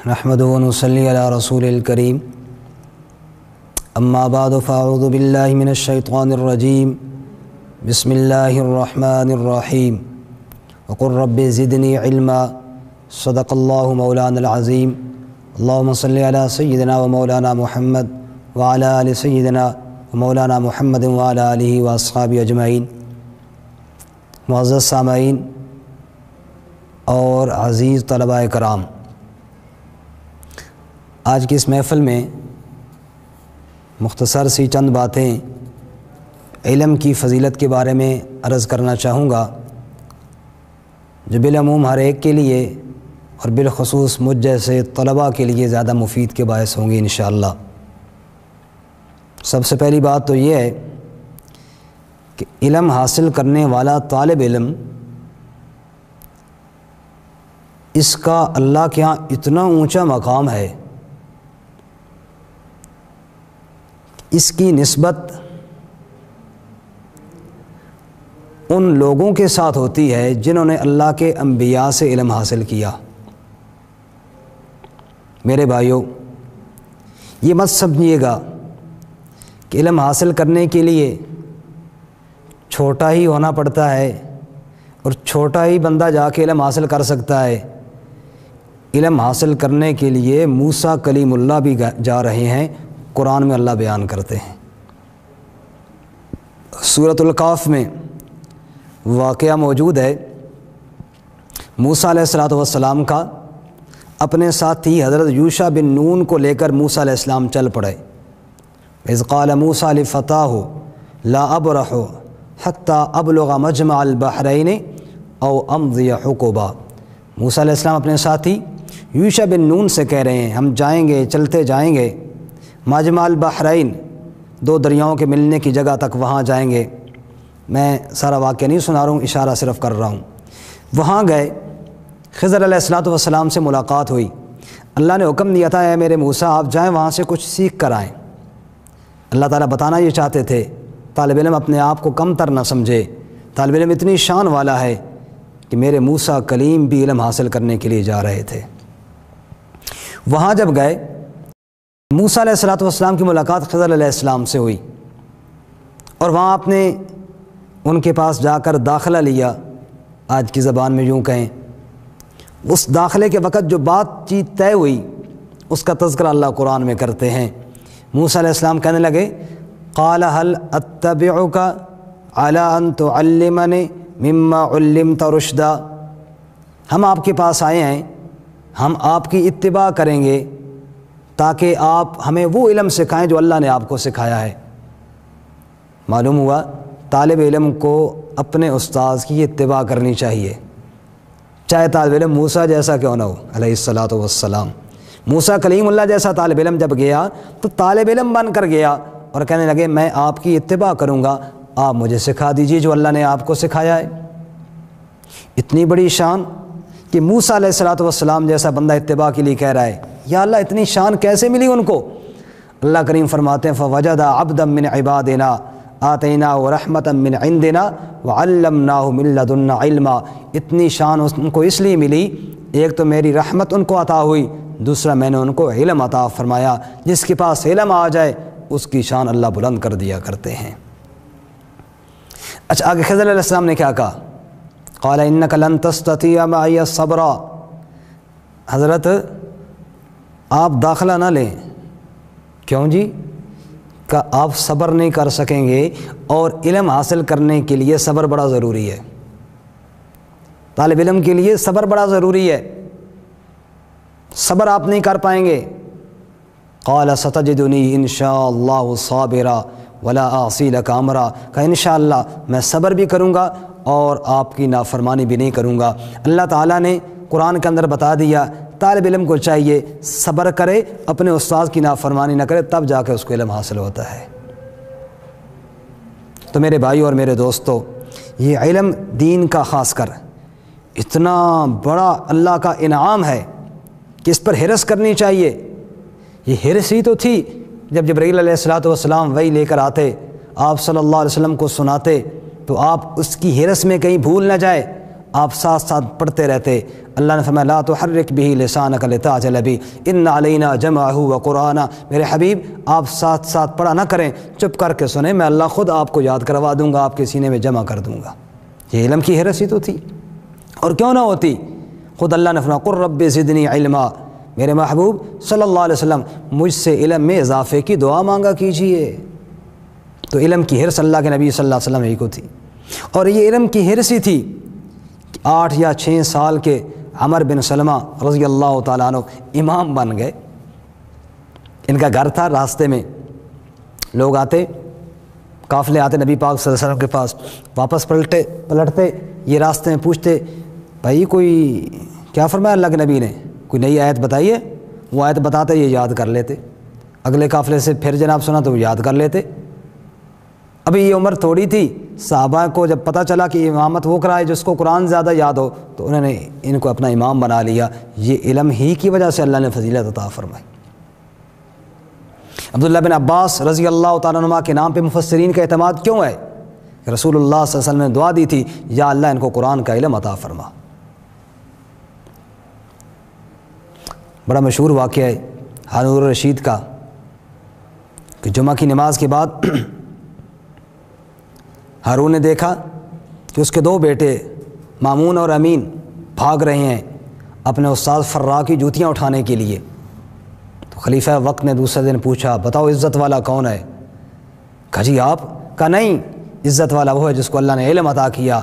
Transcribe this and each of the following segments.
نحمدہ و نصلی علی رسول الکریم اما بعد فاعوذ باللہ من الشیطان الرجیم بسم اللہ الرحمن الرحیم وقل رب زدنی علما صدق اللہ مولانا العظیم اللہم صلی علی سیدنا و مولانا محمد وعلی آل سیدنا و مولانا محمد وعلی آلہ و اصحابہ اجمعین۔ معزز سامعین اور عزیز طلباء کرام، آج کی اس محفل میں مختصر سی چند باتیں علم کی فضیلت کے بارے میں عرض کرنا چاہوں گا، جو بالعموم ہر ایک کے لیے اور بالخصوص مجھ جیسے طلباء کے لیے زیادہ مفید کے باعث ہوں گی انشاءاللہ۔ سب سے پہلی بات تو یہ ہے کہ علم حاصل کرنے والا طالب علم، اس کا اللہ کے ہاں اتنا اونچا مقام ہے، اس کی نسبت ان لوگوں کے ساتھ ہوتی ہے جنہوں نے اللہ کے انبیاء سے علم حاصل کیا۔ میرے بھائیوں، یہ مت سمجھیے گا کہ علم حاصل کرنے کے لیے چھوٹا ہی ہونا پڑتا ہے اور چھوٹا ہی بندہ جا کے علم حاصل کر سکتا ہے۔ علم حاصل کرنے کے لیے موسیٰ کلیم اللہ بھی جا رہے ہیں، قرآن میں اللہ بیان کرتے ہیں۔ سورۃ الکہف میں واقعہ موجود ہے، موسیٰ علیہ السلام کا اپنے ساتھی حضرت یوشع بن نون کو لے کر موسیٰ علیہ السلام چل پڑے۔ اذ قال موسیٰ لفتاہ لا ابرح حتی ابلغ مجمع البحرین او امضی حقبا۔ موسیٰ علیہ السلام اپنے ساتھی یوشع بن نون سے کہہ رہے ہیں ہم جائیں گے، چلتے جائیں گے مجمع البحرین، دو دریاؤں کے ملنے کی جگہ تک وہاں جائیں گے۔ میں سارا واقعہ نہیں سنا رہا ہوں، اشارہ صرف کر رہا ہوں۔ وہاں گئے، خضر علیہ السلام سے ملاقات ہوئی۔ اللہ نے حکم دیا تھا اے میرے موسیٰ آپ جائیں وہاں سے کچھ سیکھ کر آئیں۔ اللہ تعالیٰ بتانا یہ چاہتے تھے طالب علم اپنے آپ کو کم تر نہ سمجھے، طالب علم اتنی شان والا ہے کہ میرے موسیٰ کلیم بھی علم حاصل کرنے کے لیے جا رہے تھے۔ وہاں جب گئے، موسیٰ علیہ السلام کی ملاقات خضر علیہ السلام سے ہوئی اور وہاں آپ نے ان کے پاس جا کر داخلہ لیا، آج کی زبان میں یوں کہیں۔ اس داخلے کے وقت جو بات چیت طے ہوئی اس کا تذکرہ اللہ قرآن میں کرتے ہیں۔ موسیٰ علیہ السلام کہنے لگے قال هل اتبعک علی ان تعلمنی مما علمت رشدا، ہم آپ کے پاس آئے ہیں، ہم آپ کی اتباع کریں گے تاکہ آپ ہمیں وہ علم سکھائیں جو اللہ نے آپ کو سکھایا ہے۔ معلوم ہوا طالب علم کو اپنے استاذ کی اتباع کرنی چاہیے، چاہے طالب علم موسیٰ جیسا کیوں نہ ہو علیہ الصلاۃ والسلام۔ موسیٰ کلیم اللہ جیسا طالب علم جب گیا تو طالب علم بن کر گیا اور کہنے لگے میں آپ کی اتباع کروں گا، آپ مجھے سکھا دیجیے جو اللہ نے آپ کو سکھایا ہے۔ اتنی بڑی شان کہ موسیٰ علیہ السلام جیسا بندہ اتباع کے لیے کہہ رہا ہے، یا اللہ اتنی شان کیسے ملی ان کو؟ اللہ کریم فرماتے ہیں فوجد عبدا من عبادنا آتیناہ رحمتا من عندنا وعلمناہ من لدنا علما۔ اتنی شان ان کو اس لیے ملی، ایک تو میری رحمت ان کو عطا ہوئی، دوسرا میں نے ان کو علم عطا فرمایا۔ جس کے پاس علم آ جائے اس کی شان اللہ بلند کر دیا کرتے ہیں۔ اچھا، آگے خضر علیہ السلام نے کیا کہا؟ قال انک لن تستطیع معی صبرا، حضرت آپ داخلہ نہ لیں۔ کیوں جی؟ کہ آپ صبر نہیں کر سکیں گے، اور علم حاصل کرنے کے لیے صبر بڑا ضروری ہے، طالب علم کے لیے صبر بڑا ضروری ہے، صبر آپ نہیں کر پائیں گے۔ قال ستجدنی انشاء اللہ صابرا ولا اعصی لک امرا، کہ انشاءاللہ میں صبر بھی کروں گا اور آپ کی نافرمانی بھی نہیں کروں گا۔ اللہ تعالیٰ نے قرآن کے اندر بتا دیا طالب علم کو چاہیے صبر کرے، اپنے استاذ کی نافرمانی نہ کرے، تب جا کے اس کو علم حاصل ہوتا ہے۔ تو میرے بھائی اور میرے دوستو، یہ علم دین کا خاص کر اتنا بڑا اللہ کا انعام ہے کہ اس پر حرص کرنی چاہیے۔ یہ حرص ہی تو تھی جب جبرائیل علیہ السلام وحی لے کر آتے، آپ صلی اللہ علیہ وسلم کو سناتے، تو آپ اس کی حرص میں کہیں بھول نہ جائے، آپ ساتھ ساتھ پڑھتے رہتے۔ اللہ نے فرمایا لا تحرک به لسانک لتعجل به ان علینا جمعہ وقرآنہ، میرے حبیب آپ ساتھ ساتھ پڑھا نہ کریں، چپ کر کے سنیں، میں اللہ خود آپ کو یاد کروا دوں گا، آپ کے سینے میں جمع کر دوں گا۔ یہ علم کی ہرس ہی تو تھی، اور کیوں نہ ہوتی۔ خود اللہ نے فرمایا قل رب زدنی علما، میرے محبوب صلی اللہ علیہ وسلم مجھ سے علم میں اضافے کی دعا مانگا کیجئے۔ تو علم کی ہرس اللہ کے نبی صلی اللہ علیہ وسلم ہی کو تھی، اور یہ علم کی ہرس ہی تھی کہ 8 یا 6 سال کے عمر بن سلمہ رضی اللہ تعالیٰ عنہ امام بن گئے۔ ان کا گھر تھا، راستے میں لوگ آتے، قافلے آتے نبی پاک صلی اللہ علیہ وسلم کے پاس، واپس پلٹتے یہ راستے میں پوچھتے بھائی کوئی کیا فرمایا اللہ کے نبی نے، کوئی نئی آیت بتائیے، وہ آیت بتاتے یہ یاد کر لیتے، اگلے قافلے سے پھر جناب سنا تو وہ یاد کر لیتے۔ ابھی یہ عمر تھوڑی تھی، صحابہ کو جب پتہ چلا کہ امامت وہ کرائے جس کو قرآن زیادہ یاد ہو، تو انہوں نے ان کو اپنا امام بنا لیا۔ یہ علم ہی کی وجہ سے اللہ نے فضیلت عطا فرمائی۔ عبداللہ بن عباس رضی اللہ تعالیٰ عنہ کے نام پہ مفسرین کا اعتماد کیوں ہے؟ کہ رسول اللہ صلی اللہ علیہ وسلم نے دعا دی تھی یا اللہ ان کو قرآن کا علم عطا فرما۔ بڑا مشہور واقعہ ہے ہارون الرشید کا کہ جمعہ کی نماز کے بعد ہارون نے دیکھا کہ اس کے 2 بیٹے مامون اور امین بھاگ رہے ہیں اپنے استاد فرا کی جوتیاں اٹھانے کے لیے۔ تو خلیفہ وقت نے دوسرے دن پوچھا بتاؤ عزت والا کون ہے؟ کہا جی آپ؟ کہا نہیں، عزت والا وہ ہے جس کو اللہ نے علم عطا کیا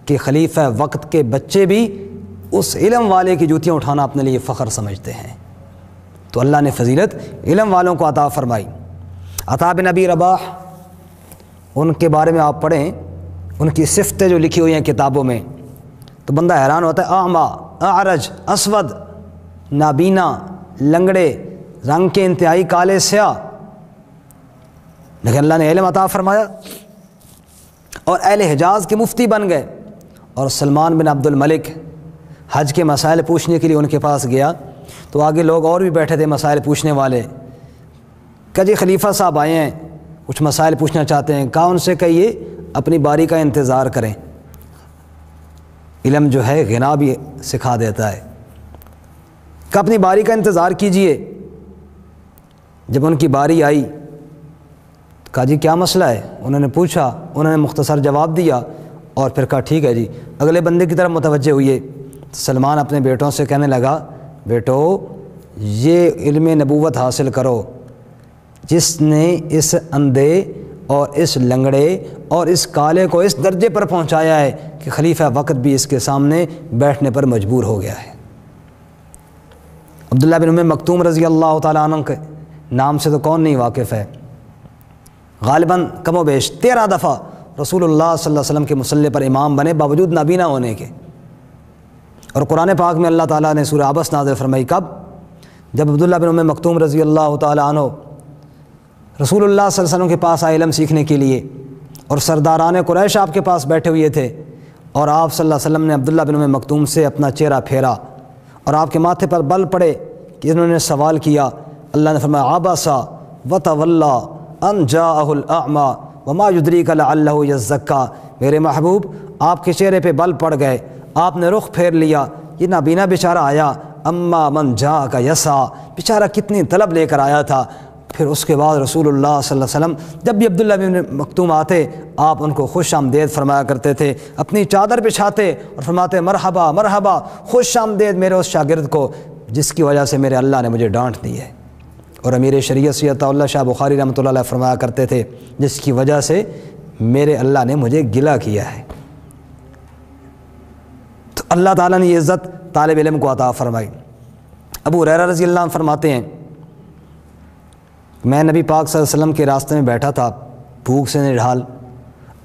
کہ خلیفہ وقت کے بچے بھی اس علم والے کی جوتیاں اٹھانا اپنے لیے فخر سمجھتے ہیں۔ تو اللہ نے فضیلت علم والوں کو عطا فرمائی۔ عطا بن ابی رباح، ان کے بارے میں آپ پڑھیں، ان کی صفتیں جو لکھی ہوئی ہیں کتابوں میں تو بندہ حیران ہوتا ہے۔ اعمیٰ، اعرج، اسود، نابینا، لنگڑے، رنگ کے انتہائی کالے سیاہ، لیکن اللہ نے علم عطا فرمایا اور اہل حجاز کے مفتی بن گئے۔ اور سلمان بن عبد الملک حج کے مسائل پوچھنے کے لیے ان کے پاس گیا تو آگے لوگ اور بھی بیٹھے تھے مسائل پوچھنے والے۔ کہا جی خلیفہ صاحب آئے ہیں، کچھ مسائل پوچھنا چاہتے ہیں۔ کہا ان سے کہیے اپنی باری کا انتظار کریں، علم جو ہے غنا بھی سکھا دیتا ہے۔ کہ اپنی باری کا انتظار کیجئے۔ جب ان کی باری آئی کہا جی کیا مسئلہ ہے؟ انہوں نے پوچھا، انہوں نے مختصر جواب دیا اور پھر کہا ٹھیک ہے جی۔ اگلے بندے کی طرف متوجہ ہوئے، سلمان اپنے بیٹوں سے کہنے لگا بیٹو یہ علم نبوت حاصل کرو جس نے اس اندھے اور اس لنگڑے اور اس کالے کو اس درجے پر پہنچایا ہے کہ خلیفہ وقت بھی اس کے سامنے بیٹھنے پر مجبور ہو گیا ہے۔ عبداللہ بن ام مکتوم رضی اللہ تعالیٰ عنہ کے نام سے تو کون نہیں واقف ہے، غالباً کم و بیش 13 دفعہ رسول اللہ صلی اللہ علیہ وسلم کے مصلی پر امام بنے باوجود نابینا ہونے کے۔ اور قرآن پاک میں اللہ تعالیٰ نے سورہ عبس نازل فرمائی کب؟ جب عبداللہ بن ام مکتوم رضی اللہ تعالیٰ عنہ رسول اللہ صلی اللہ علیہ وسلم کے پاس آئے علم سیکھنے کے لیے، اور سرداران قریش آپ کے پاس بیٹھے ہوئے تھے، اور آپ صلی اللہ علیہ وسلم نے عبداللہ بن ام مکتوم سے اپنا چہرہ پھیرا اور آپ کے ماتھے پر بل پڑے کہ انہوں نے سوال کیا۔ اللہ نے فرمایا عبسا وتولی ان جاءہ الاعمی وما یدریک لعلہ یزکا، میرے محبوب آپ کے چہرے پہ بل پڑ گئے، آپ نے رخ پھیر لیا، یہ نابینا بیچارہ آیا، اما من جاءک یسعی، بیچارہ کتنی طلب لے کر آیا تھا۔ پھر اس کے بعد رسول اللہ صلی اللہ علیہ وسلم جب بھی عبداللہ بن مکتوم آتے آپ ان کو خوش آمدید فرمایا کرتے تھے، اپنی چادر بچھاتے اور فرماتے مرحبا مرحبا، خوش آمدید میرے اس شاگرد کو جس کی وجہ سے میرے اللہ نے مجھے ڈانٹ دی ہے۔ اور امیر شریعت سید عطا اللہ شاہ بخاری رحمۃ اللہ علیہ فرمایا کرتے تھے جس کی وجہ سے میرے اللہ نے مجھے گلہ کیا ہے۔ تو اللہ تعالیٰ نے یہ عزت طالب علم کو عطا فرمائی۔ ابو ہریرہ رضی اللہ عنہ فرماتے ہیں میں نبی پاک صلی اللہ علیہ وسلم کے راستے میں بیٹھا تھا، بھوک سے نڈھال،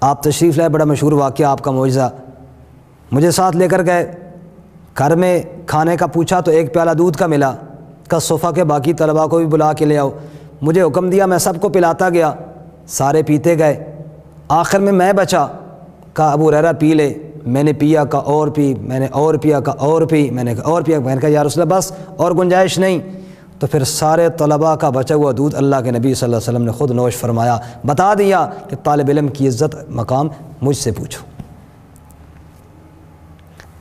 آپ تشریف لائے، بڑا مشہور واقعہ آپ کا معجزہ، مجھے ساتھ لے کر گئے، گھر میں کھانے کا پوچھا تو 1 پیالہ دودھ کا ملا، کا صفحہ کے باقی طلباء کو بھی بلا کے لے آؤ، مجھے حکم دیا، میں سب کو پلاتا گیا، سارے پیتے گئے، آخر میں بچا، کہا ابو ہریرہ پی لے، میں نے پیا، کہا اور پی، میں نے اور پیا، کہا اور پی، میں نے کہا اور پیا، میں نے کہا یا رسول اللہ بس اور گنجائش نہیں۔ تو پھر سارے طلباء کا بچا ہوا دودھ اللہ کے نبی صلی اللہ علیہ وسلم نے خود نوش فرمایا، بتا دیا کہ طالب علم کی عزت مقام مجھ سے پوچھو۔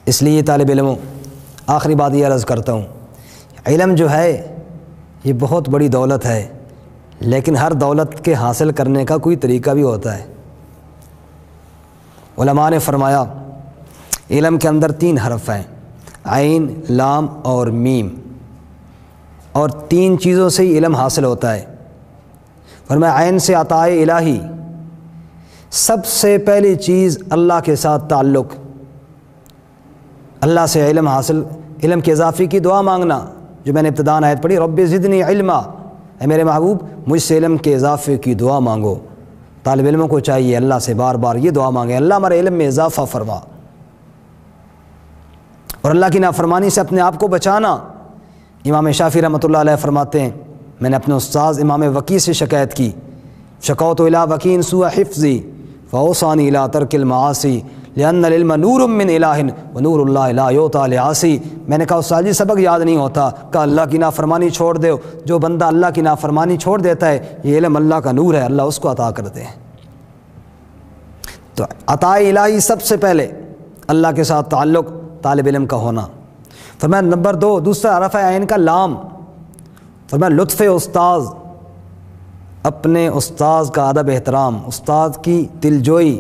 اس لیے طالب علموں آخری بات یہ عرض کرتا ہوں، علم جو ہے یہ بہت بڑی دولت ہے، لیکن ہر دولت کے حاصل کرنے کا کوئی طریقہ بھی ہوتا ہے۔ علماء نے فرمایا علم کے اندر 3 حرف ہیں، عین، لام اور میم، اور 3 چیزوں سے ہی علم حاصل ہوتا ہے۔ فرمایا عین سے عطاء الہی، سب سے پہلی چیز اللہ کے ساتھ تعلق، اللہ سے علم حاصل، علم کے اضافے کی دعا مانگنا، جو میں نے ابتداء آیت پڑھی، رب زدنی علما، اے میرے محبوب مجھ سے علم کے اضافے کی دعا مانگو۔ طالب علموں کو چاہیے اللہ سے بار بار یہ دعا مانگے، اللہ ہمارے علم میں اضافہ فرما، اور اللہ کی نافرمانی سے اپنے آپ کو بچانا۔ امام شافعی رحمۃ اللہ علیہ فرماتے ہیں، میں نے اپنے استاذ امام وکیع سے شکایت کی، شکوت الی وکیع سوء حفظی فاوصانی الی ترک المعاصی لأن العلم نور من الہ ونور اللہ لا یعطی لعاصی۔ میں نے کہا استاد جی سبق یاد نہیں ہوتا، کہا اللہ کی نافرمانی چھوڑ دو، جو بندہ اللہ کی نافرمانی چھوڑ دیتا ہے یہ علم اللہ کا نور ہے، اللہ اس کو عطا کرتے ہیں۔ تو عطاء الہی سب سے پہلے اللہ کے ساتھ تعلق، طالب علم کا ہونا۔ فرمایا نمبر 2 دوسرا حرف ہے عین کا لام، فرمایا لطف استاذ، اپنے استاذ کا ادب احترام، استاد کی دلجوئی،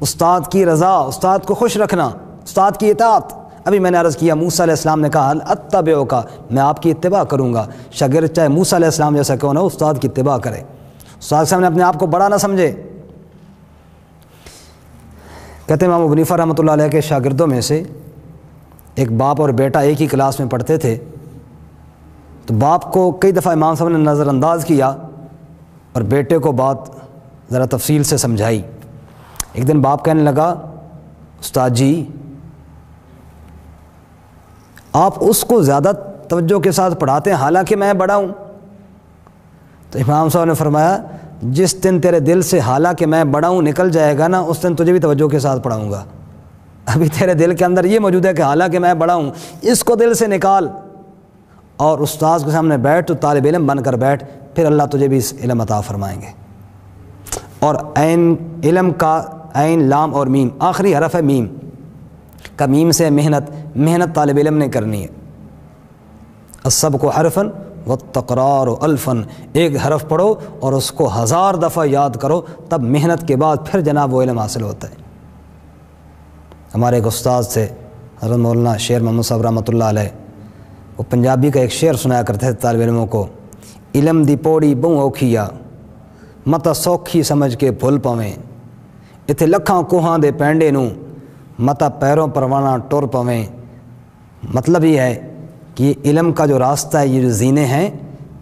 استاد کی رضا، استاد کو خوش رکھنا، استاد کی اطاعت۔ ابھی میں نے عرض کیا موسیٰ علیہ السلام نے کہا اتبعک، میں آپ کی اتباع کروں گا۔ شاگرد چاہے موسیٰ علیہ السلام جیسا کیوں نہ ہو، استاد کی اتباع کرے، استاد کے سامنے اپنے آپ کو بڑا نہ سمجھے۔ کہتے ہیں امام ابو حنیفہ رحمۃ اللہ علیہ کے شاگردوں میں سے ایک باپ اور بیٹا ایک ہی کلاس میں پڑھتے تھے، تو باپ کو کئی دفعہ امام صاحب نے نظر انداز کیا اور بیٹے کو بات ذرا تفصیل سے سمجھائی۔ ایک دن باپ کہنے لگا استاد جی آپ اس کو زیادہ توجہ کے ساتھ پڑھاتے ہیں حالانکہ میں بڑا ہوں۔ تو امام صاحب نے فرمایا جس دن تیرے دل سے حالانکہ میں بڑا ہوں نکل جائے گا نا، اس دن تجھے بھی توجہ کے ساتھ پڑھاؤں گا۔ ابھی تیرے دل کے اندر یہ موجود ہے کہ حالانکہ میں بڑا ہوں، اس کو دل سے نکال اور استاذ کے سامنے بیٹھ، تو طالب علم بن کر بیٹھ، پھر اللہ تجھے بھی اس علم عطا فرمائیں گے۔ اور عین علم کا عین، لام اور میم، آخری حرف ہے میم کا، میم سے محنت، محنت طالب علم نے کرنی ہے۔ السبق حرفا والتکرار الفا، ایک حرف پڑھو اور اس کو 1000 دفعہ یاد کرو، تب محنت کے بعد پھر جناب وہ علم حاصل ہوتا ہے۔ ہمارے ایک استاد سے حضرت مولانا شیر محمد صاحب رحمۃ اللہ علیہ، وہ پنجابی کا ایک شعر سنایا کرتے تھے طالب علموں کو، علم دی پوڑی بہوں اوکھی آ متا سوکھی سمجھ کے بھول پویں، اتھے لکھاں کوہاں دے پینڈے نوں متا پیروں پروانا ٹر پویں۔ مطلب یہ ہے کہ یہ علم کا جو راستہ ہے، یہ جو زینے ہیں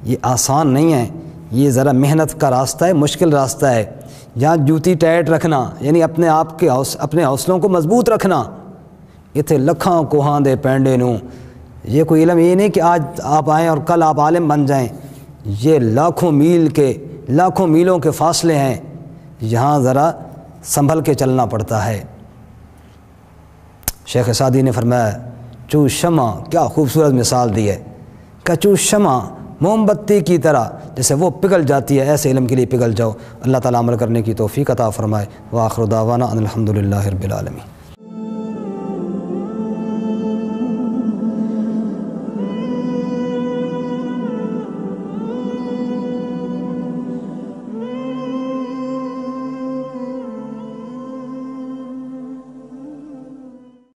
یہ آسان نہیں ہیں، یہ ذرا محنت کا راستہ ہے، مشکل راستہ ہے۔ جہاں جوتی ٹائٹ رکھنا یعنی اپنے آپ کے اپنے حوصلوں کو مضبوط رکھنا، اتھے لکھاں کوہاں دے پینڈے نوں، یہ کوئی علم یہ نہیں کہ آج آپ آئیں اور کل آپ عالم بن جائیں، یہ لاکھوں میلوں کے فاصلے ہیں، یہاں ذرا سنبھل کے چلنا پڑتا ہے۔ شیخ سعدی نے فرمایا چو شمع، کیا خوبصورت مثال دی ہے کہ چو شمع موم بتی کی طرح جیسے وہ پگھل جاتی ہے، ایسے علم کے لیے پگھل جاؤ۔ اللہ تعالیٰ عمل کرنے کی توفیق عطا فرمائے۔ وآخر دعوانا ان الحمد للہ رب العالمین۔